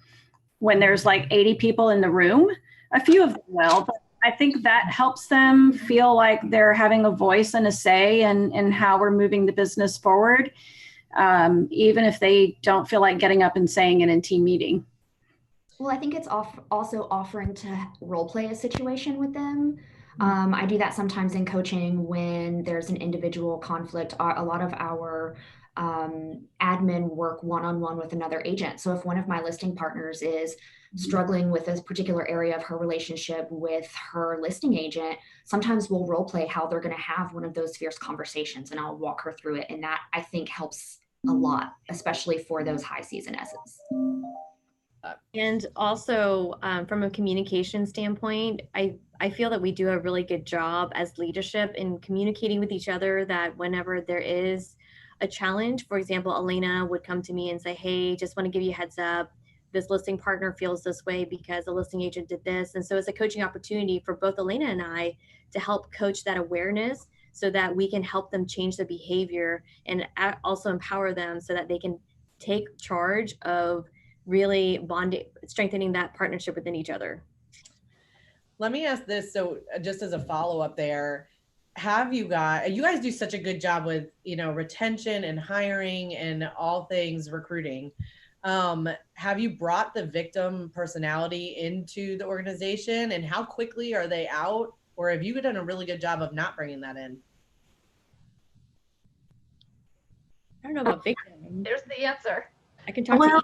when there's like 80 people in the room. A few of them will, but I think that helps them feel like they're having a voice and a say in how we're moving the business forward, even if they don't feel like getting up and saying it in team meeting. Well, I think it's also offering to role play a situation with them. I do that sometimes in coaching when there's an individual conflict. A lot of our admin work one-on-one with another agent. So if one of my listing partners is struggling with a particular area of her relationship with her listing agent, sometimes we'll role play how they're going to have one of those fierce conversations, and I'll walk her through it. And that, I think, helps a lot, especially for those high season S's. And also from a communication standpoint, I feel that we do a really good job as leadership in communicating with each other, that whenever there is a challenge, for example, Elena would come to me and say, hey, just want to give you a heads up. This listing partner feels this way because the listing agent did this. And so it's a coaching opportunity for both Elena and I to help coach that awareness so that we can help them change the behavior and also empower them so that they can take charge of really bonding, strengthening that partnership within each other. Let me ask this. So just as a follow-up there, you guys do such a good job with, retention and hiring and all things recruiting. Have you brought the victim personality into the organization, and how quickly are they out? Or have you done a really good job of not bringing that in? I don't know about victim. There's the answer. I can talk to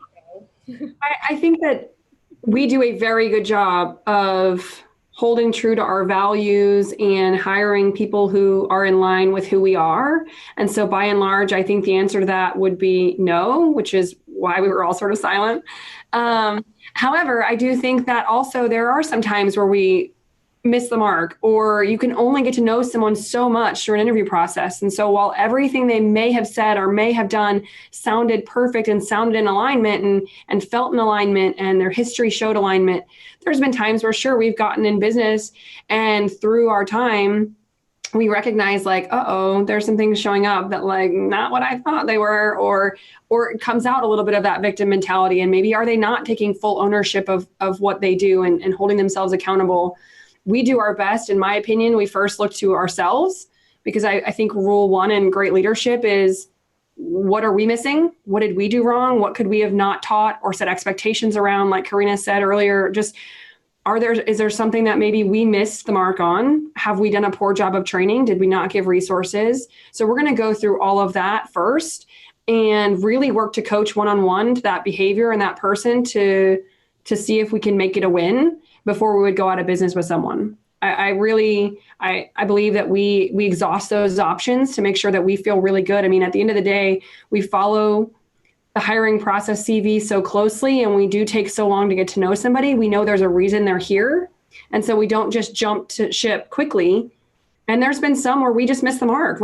you. I think that we do a very good job of holding true to our values and hiring people who are in line with who we are. And so by and large, I think the answer to that would be no, which is why we were all sort of silent. However, I do think that also there are some times where we miss the mark, or you can only get to know someone so much through an interview process. And so while everything they may have said or may have done sounded perfect and sounded in alignment and felt in alignment and their history showed alignment, there's been times where sure, we've gotten in business and through our time, we recognize like, uh-oh, there's some things showing up that like not what I thought they were, or it comes out a little bit of that victim mentality. And maybe are they not taking full ownership of what they do and holding themselves accountable? We do our best. In my opinion, we first look to ourselves, because I think rule one in great leadership is, what are we missing? What did we do wrong? What could we have not taught or set expectations around? Like Karina said earlier, just is there something that maybe we missed the mark on? Have we done a poor job of training? Did we not give resources? So we're going to go through all of that first and really work to coach one-on-one to that behavior and that person to see if we can make it a win before we would go out of business with someone. I believe that we exhaust those options to make sure that we feel really good. I mean, at the end of the day, we follow the hiring process CV so closely, and we do take so long to get to know somebody. We know there's a reason they're here. And so we don't just jump to ship quickly. And there's been some where we just miss the mark.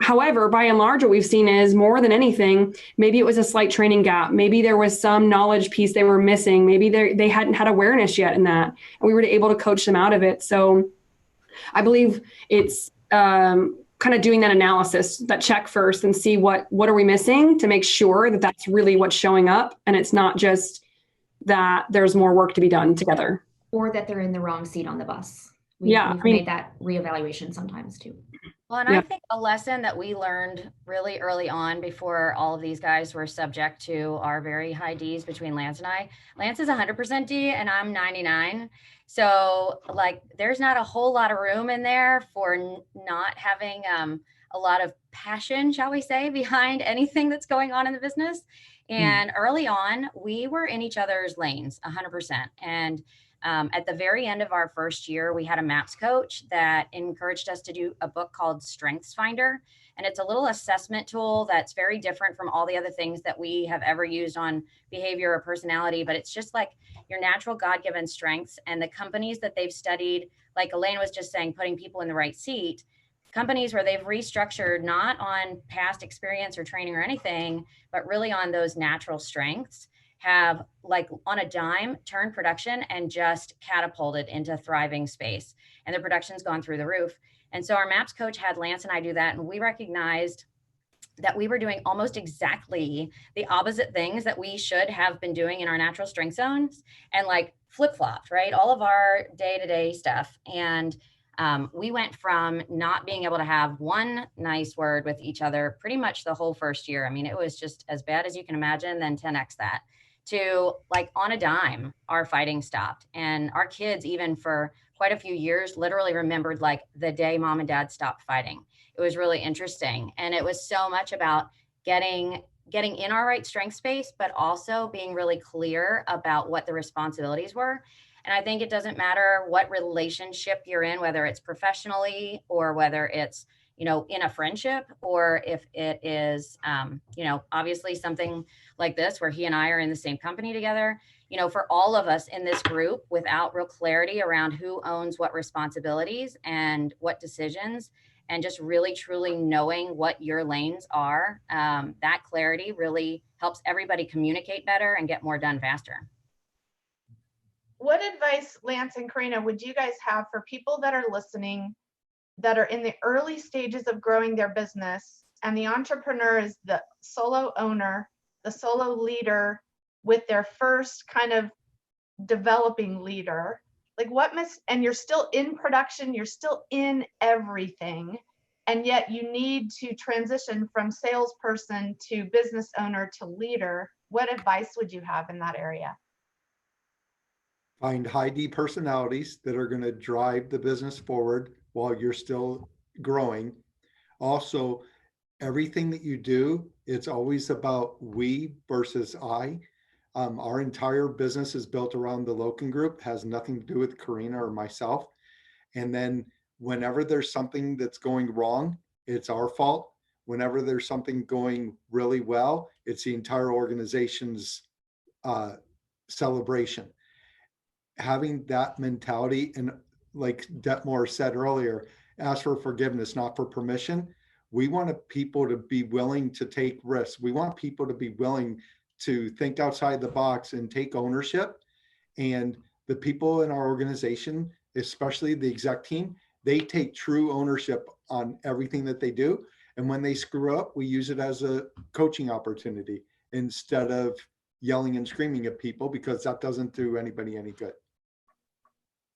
However, by and large, what we've seen is more than anything, maybe it was a slight training gap. Maybe there was some knowledge piece they were missing. Maybe they hadn't had awareness yet in that, and we were able to coach them out of it. So I believe it's kind of doing that analysis, that check first, and see what are we missing to make sure that that's really what's showing up. And it's not just that there's more work to be done together. Or that they're in the wrong seat on the bus. We've made that reevaluation sometimes too. Well, and I think a lesson that we learned really early on before all of these guys were subject to our very high Ds between Lance and I. Lance is 100% D and I'm 99. So like there's not a whole lot of room in there for not having a lot of passion, shall we say, behind anything that's going on in the business. And early on, we were in each other's lanes 100%. And at the very end of our first year, we had a MAPS coach that encouraged us to do a book called Strengths Finder. And it's a little assessment tool that's very different from all the other things that we have ever used on behavior or personality. But it's just like your natural God-given strengths, and the companies that they've studied, like Elaine was just saying, putting people in the right seat, companies where they've restructured not on past experience or training or anything, but really on those natural strengths, have like on a dime turned production and just catapulted into thriving space. And their production's gone through the roof. And so our MAPS coach had Lance and I do that. And we recognized that we were doing almost exactly the opposite things that we should have been doing in our natural strength zones, and like flip-flopped, right? All of our day-to-day stuff. And we went from not being able to have one nice word with each other pretty much the whole first year. I mean, it was just as bad as you can imagine, then 10x that, to like on a dime, our fighting stopped. And our kids, even for quite a few years, literally remembered like the day mom and dad stopped fighting. It was really interesting. And it was so much about getting in our right strength space, but also being really clear about what the responsibilities were. And I think it doesn't matter what relationship you're in, whether it's professionally or whether it's, in a friendship, or if it is, obviously something like this where he and I are in the same company together. For all of us in this group, without real clarity around who owns what responsibilities and what decisions, and just really truly knowing what your lanes are, that clarity really helps everybody communicate better and get more done faster. What advice, Lance and Karina, would you guys have for people that are listening, that are in the early stages of growing their business, and the entrepreneur is the solo owner, the solo leader with their first kind of developing leader? Like and you're still in production, you're still in everything, and yet you need to transition from salesperson to business owner to leader. What advice would you have in that area? Find high D personalities that are going to drive the business forward while you're still growing. Also, everything that you do, it's always about we versus I. Our entire business is built around the Loken Group, has nothing to do with Karina or myself. And then whenever there's something that's going wrong, it's our fault. Whenever there's something going really well, it's the entire organization's celebration. Having that mentality, and like Detmore said earlier, ask for forgiveness, not for permission. We want people to be willing to take risks. We want people to be willing to think outside the box and take ownership. And the people in our organization, especially the exec team, they take true ownership on everything that they do. And when they screw up, we use it as a coaching opportunity instead of yelling and screaming at people, because that doesn't do anybody any good.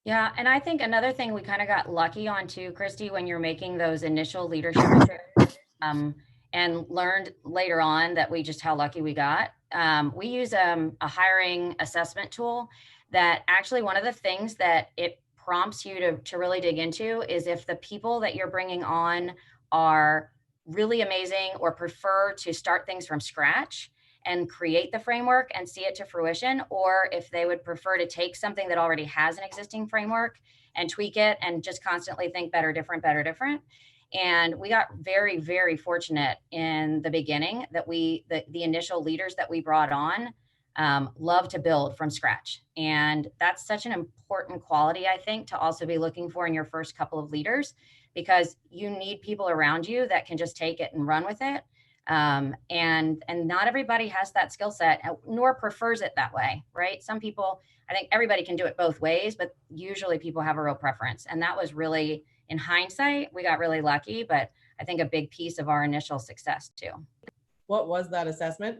Yeah, and I think another thing we kind of got lucky on too, Christy, when you're making those initial leadership and learned later on that how lucky we got. We use a hiring assessment tool that actually, one of the things that it prompts you to really dig into is if the people that you're bringing on are really amazing or prefer to start things from scratch and create the framework and see it to fruition, or if they would prefer to take something that already has an existing framework and tweak it and just constantly think better, different, better, different. And we got very, very fortunate in the beginning that the initial leaders that we brought on love to build from scratch. And that's such an important quality, I think, to also be looking for in your first couple of leaders, because you need people around you that can just take it and run with it. And not everybody has that skill set, nor prefers it that way, right? Some people, I think everybody can do it both ways, but usually people have a real preference. And that was really, in hindsight, we got really lucky, but I think a big piece of our initial success too. What was that assessment?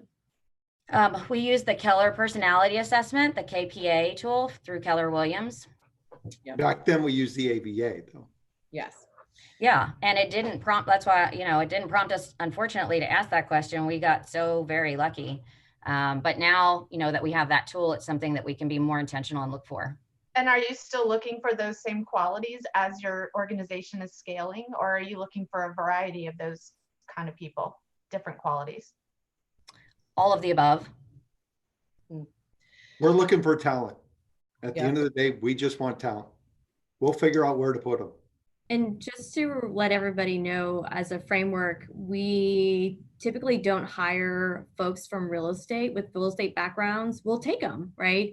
We used the Keller Personality Assessment, the KPA tool through Keller Williams. Yep. Back then we used the AVA though. Yes. Yeah. And it didn't prompt, that's why, it didn't prompt us, unfortunately, to ask that question. We got so very lucky. But now, that we have that tool, it's something that we can be more intentional and look for. And are you still looking for those same qualities as your organization is scaling, or are you looking for a variety of those kind of people, different qualities? All of the above. We're looking for talent. At the end of the day, we just want talent. We'll figure out where to put them. And just to let everybody know, as a framework, we typically don't hire folks from real estate with real estate backgrounds. We'll take them, right?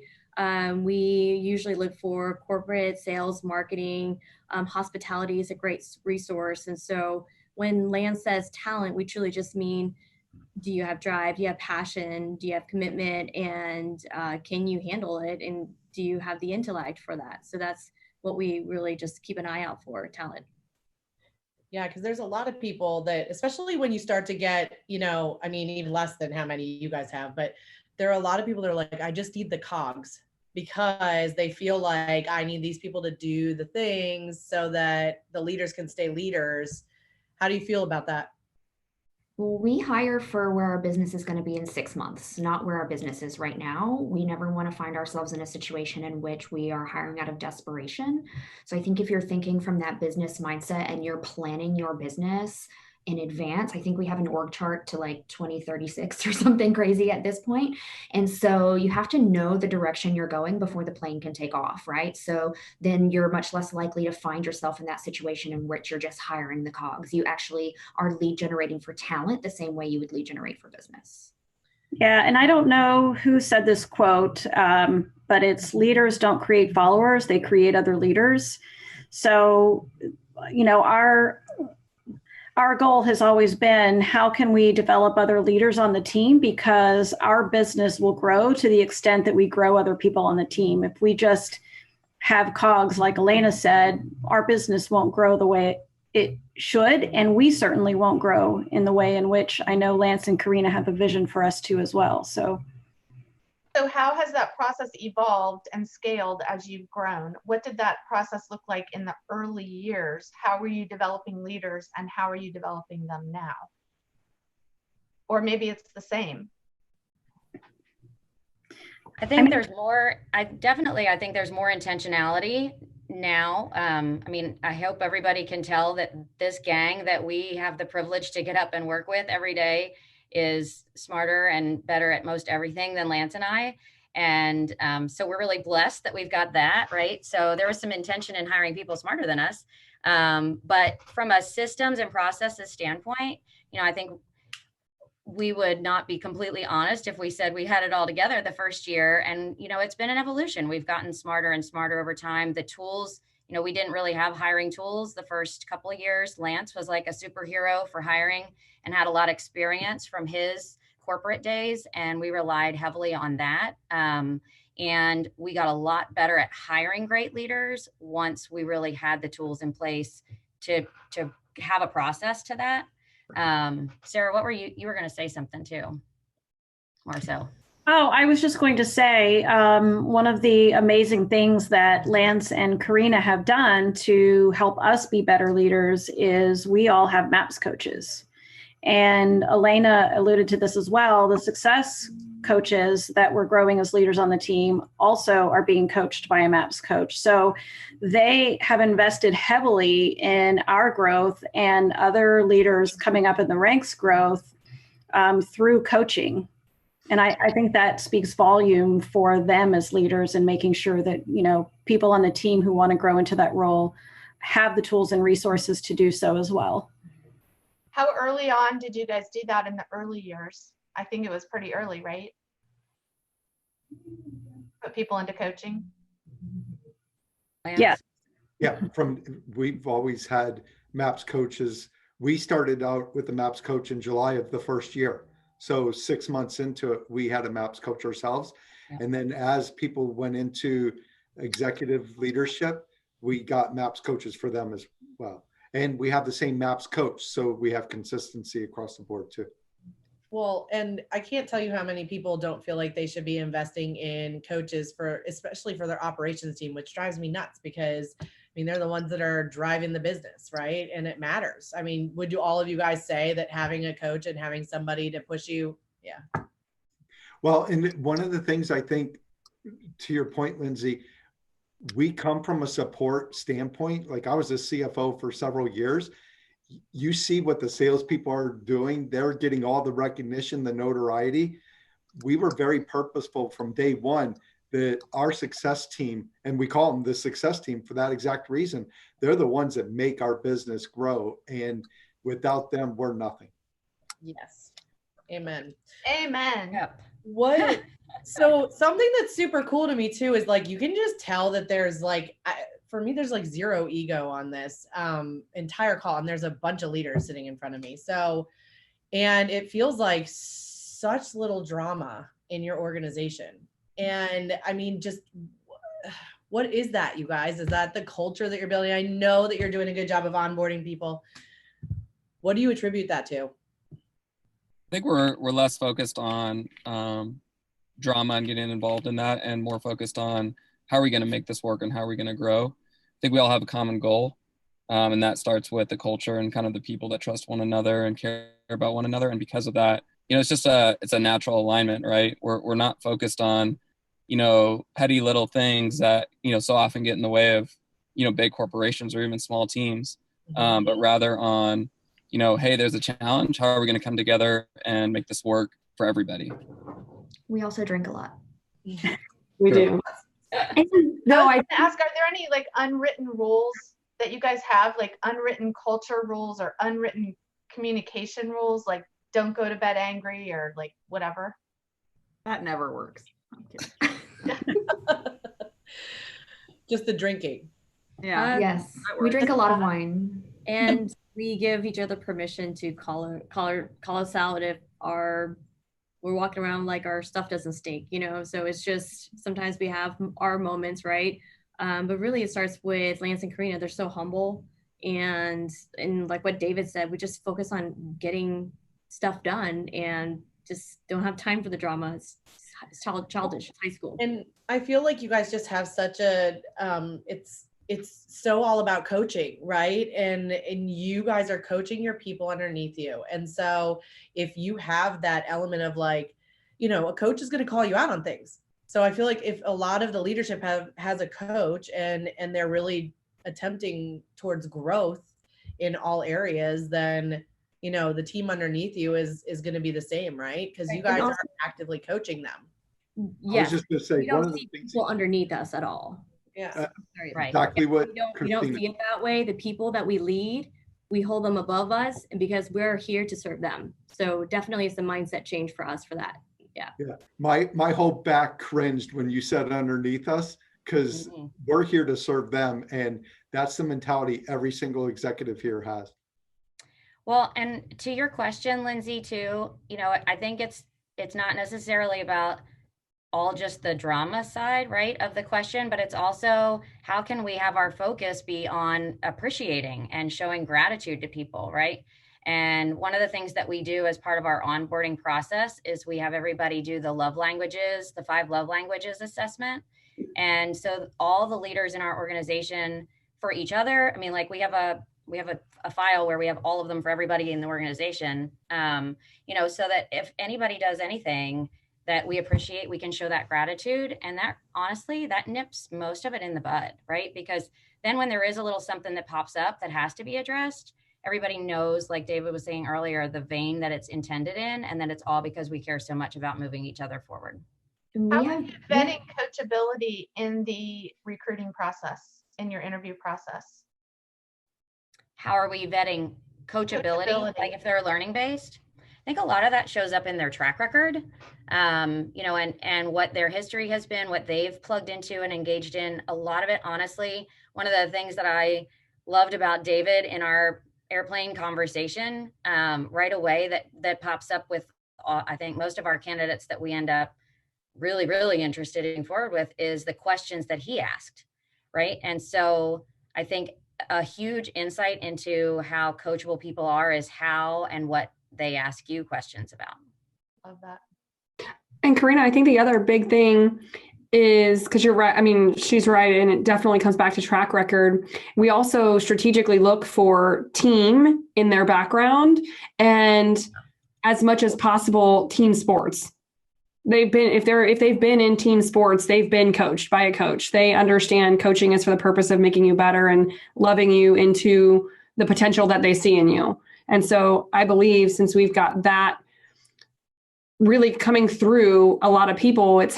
We usually look for corporate sales, marketing, hospitality is a great resource. And so when Lance says talent, we truly just mean, do you have drive? Do you have passion? Do you have commitment? And can you handle it? And do you have the intellect for that? So that's what we really just keep an eye out for, talent. Yeah, because there's a lot of people that, especially when you start to get, even less than how many you guys have, but there are a lot of people that are like, I just need the cogs, because they feel like I need these people to do the things so that the leaders can stay leaders. How do you feel about that? Well, we hire for where our business is going to be in 6 months, not where our business is right now. We never want to find ourselves in a situation in which we are hiring out of desperation. So I think if you're thinking from that business mindset and you're planning your business in advance. I think we have an org chart to like 2036 or something crazy at this point. And so you have to know the direction you're going before the plane can take off, right? So then you're much less likely to find yourself in that situation in which you're just hiring the cogs. You actually are lead generating for talent the same way you would lead generate for business. Yeah, and I don't know who said this quote, but it's leaders don't create followers, they create other leaders. So, you know, our goal has always been, how can we develop other leaders on the team? Because our business will grow to the extent that we grow other people on the team. If we just have cogs, like Elena said, our business won't grow the way it should, and we certainly won't grow in the way in which I know Lance and Karina have a vision for us to as well. So how has that process evolved and scaled as you've grown? What did that process look like in the early years? How were you developing leaders, and how are you developing them now? Or maybe it's the same. I think there's more, I think there's more intentionality now. I mean, I hope everybody can tell that this gang that we have the privilege to get up and work with every day is smarter and better at most everything than Lance and I. And so we're really blessed that we've got that, right? So there was some intention in hiring people smarter than us. But from a systems and processes standpoint, you know, I think we would not be completely honest if we said we had it all together the first year. And, you know, it's been an evolution. We've gotten smarter and smarter over time. The tools, you know, we didn't really have hiring tools the first couple of years. Lance was like a superhero for hiring and had a lot of experience from his corporate days. And we relied heavily on that. And we got a lot better at hiring great leaders once we really had the tools in place to have a process to that. Sarah, what were you were going to say something too, or so. Oh, I was just going to say, one of the amazing things that Lance and Karina have done to help us be better leaders is we all have MAPS coaches. And Elena alluded to this as well. The success coaches that were growing as leaders on the team also are being coached by a MAPS coach. So they have invested heavily in our growth and other leaders coming up in the ranks growth through coaching. And I think that speaks volume for them as leaders and making sure that, you know, people on the team who want to grow into that role have the tools and resources to do so as well. How early on did you guys do that in the early years? I think it was pretty early, right? Put people into coaching. Yeah. Yeah, we've always had MAPS coaches. We started out with the MAPS coach in July of the first year. So 6 months into it, we had a MAPS coach ourselves. Yeah. And then as people went into executive leadership, we got MAPS coaches for them as well. And we have the same MAPS coach, so we have consistency across the board too. Well, and I can't tell you how many people don't feel like they should be investing in coaches especially for their operations team, which drives me nuts because, I mean, they're the ones that are driving the business, right? And it matters. I mean, would all of you guys say that having a coach and having somebody to push you? Yeah. Well, and one of the things I think, to your point, Lindsay, we come from a support standpoint. Like I was a CFO for several years. You see what the salespeople are doing. They're getting all the recognition, the notoriety. We were very purposeful from day one that our success team, and we call them the success team for that exact reason, they're the ones that make our business grow. And without them, we're nothing. Yes. Amen. Amen. Yep. So something that's super cool to me too is like, you can just tell that there's like, for me, there's like zero ego on this entire call. And there's a bunch of leaders sitting in front of me. So, and it feels like such little drama in your organization. And I mean, just what is that, you guys? Is that the culture that you're building? I know that you're doing a good job of onboarding people. What do you attribute that to? I think we're less focused on drama and getting involved in that, and more focused on how are we going to make this work and how are we going to grow. I think we all have a common goal, and that starts with the culture and kind of the people that trust one another and care about one another. And because of that, you know, it's a natural alignment, right? We're not focused on, you know, petty little things that, you know, so often get in the way of, you know, big corporations or even small teams, but rather on hey, there's a challenge. How are we going to come together and make this work for everybody? We also drink a lot. We do. No, I was going to ask, are there any like unwritten rules that you guys have, like unwritten culture rules or unwritten communication rules, like don't go to bed angry or like whatever? That never works. I'm kidding. Just the drinking. Yeah. Yes, we drink a lot of wine. And we give each other permission to call us out if we're walking around like our stuff doesn't stink, so it's just sometimes we have our moments, right? But really it starts with Lance and Karina. They're so humble, and like what David said, we just focus on getting stuff done and just don't have time for the drama. It's childish, it's high school. And I feel like you guys just have such a it's so all about coaching, right? And you guys are coaching your people underneath you. And so if you have that element of like, a coach is going to call you out on things. So I feel like if a lot of the leadership has a coach and they're really attempting towards growth in all areas, then, the team underneath you is going to be the same, right? Because you guys are actively coaching them. I was just going to say, we don't see people underneath us at all. Yeah, right. Exactly what we don't see it that way. The people that we lead, we hold them above us, and because we're here to serve them. So definitely it's a mindset change for us for that. Yeah. My whole back cringed when you said underneath us, because we're here to serve them, and that's the mentality every single executive here has. Well, and to your question, Lindsay, too, I think it's not necessarily about all just the drama side, right, of the question, but it's also how can we have our focus be on appreciating and showing gratitude to people, right? And one of the things that we do as part of our onboarding process is we have everybody do the 5 love languages assessment. And so all the leaders in our organization for each other, like we have a file where we have all of them for everybody in the organization, so that if anybody does anything that we appreciate, we can show that gratitude. And that honestly, that nips most of it in the bud, right? Because then when there is a little something that pops up that has to be addressed, everybody knows, like David was saying earlier, the vein that it's intended in, and then it's all because we care so much about moving each other forward. How are you vetting coachability in the recruiting process, in your interview process? How are we vetting coachability? Like if they're learning based? I think a lot of that shows up in their track record, and what their history has been, what they've plugged into and engaged in. A lot of it, honestly, one of the things that I loved about David in our airplane conversation right away that pops up with, I think, most of our candidates that we end up really, really interested in forward with is the questions that he asked, right? And so I think a huge insight into how coachable people are is how and what they ask you questions about. Love that. And Karina, I think the other big thing is, because you're right, she's right, and it definitely comes back to track record. We also strategically look for team in their background, and as much as possible, team sports. If they've been in team sports, they've been coached by a coach. They understand coaching is for the purpose of making you better and loving you into the potential that they see in you. And so I believe since we've got that really coming through a lot of people, it's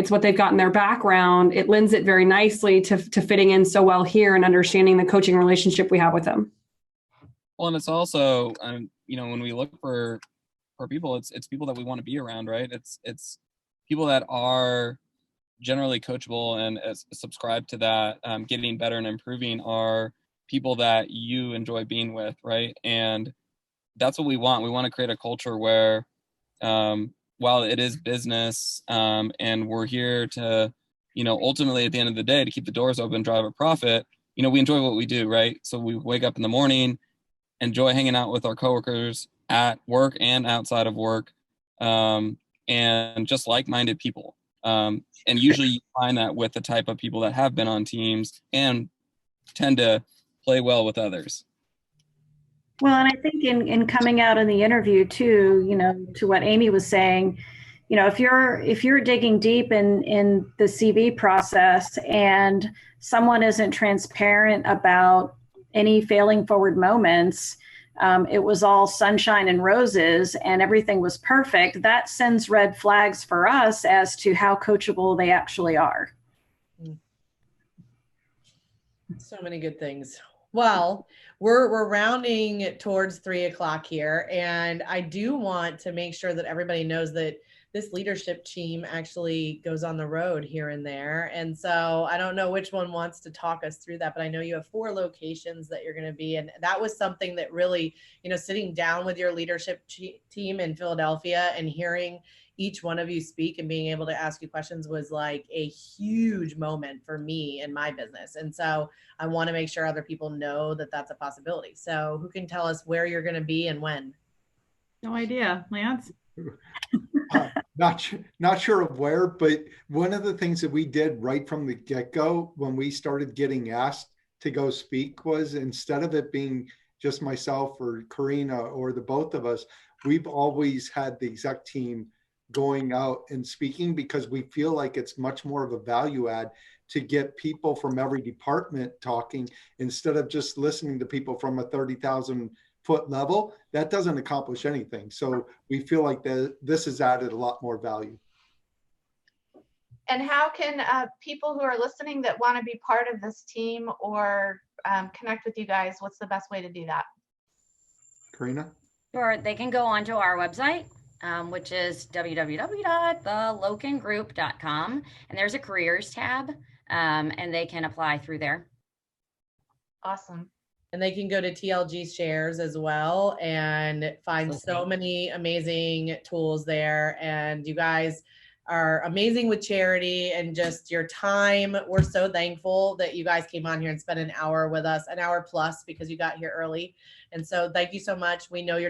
what they've got in their background. It lends it very nicely to fitting in so well here and understanding the coaching relationship we have with them. Well, and it's also, when we look for people, it's people that we want to be around, right? It's people that are generally coachable and subscribe to that, getting better and improving are people that you enjoy being with, right? And that's what we want. We want to create a culture where, while it is business, and we're here to, ultimately at the end of the day, to keep the doors open, drive a profit, we enjoy what we do, right? So we wake up in the morning, enjoy hanging out with our coworkers at work and outside of work, and just like-minded people. And usually you find that with the type of people that have been on teams and tend to play well with others. Well, and I think in coming out in the interview too, to what Amy was saying, if you're digging deep in the CV process and someone isn't transparent about any failing forward moments, it was all sunshine and roses and everything was perfect, that sends red flags for us as to how coachable they actually are. So many good things. Well, we're rounding towards 3 o'clock here, and I do want to make sure that everybody knows that this leadership team actually goes on the road here and there. And so I don't know which one wants to talk us through that, but I know you have 4 locations that you're going to be. And that was something that really, sitting down with your leadership team in Philadelphia and hearing each one of you speak and being able to ask you questions was like a huge moment for me in my business. And so I want to make sure other people know that that's a possibility. So who can tell us where you're going to be and when? No idea. Lance? Not sure of where, but one of the things that we did right from the get-go when we started getting asked to go speak was, instead of it being just myself or Karina or the both of us, we've always had the exec team going out and speaking, because we feel like it's much more of a value add to get people from every department talking instead of just listening to people from a 30,000 foot level. That doesn't accomplish anything. So we feel like this has added a lot more value. And how can people who are listening that want to be part of this team or connect with you guys, what's the best way to do that? Karina? Sure, they can go onto our website, which is www.thelokengroup.com, and there's a careers tab, and they can apply through there. Awesome. And they can go to TLG Shares as well and find so many amazing tools there. And you guys are amazing with charity and just your time. We're so thankful that you guys came on here and spent an hour with us, an hour plus, because you got here early. And so thank you so much. We know your time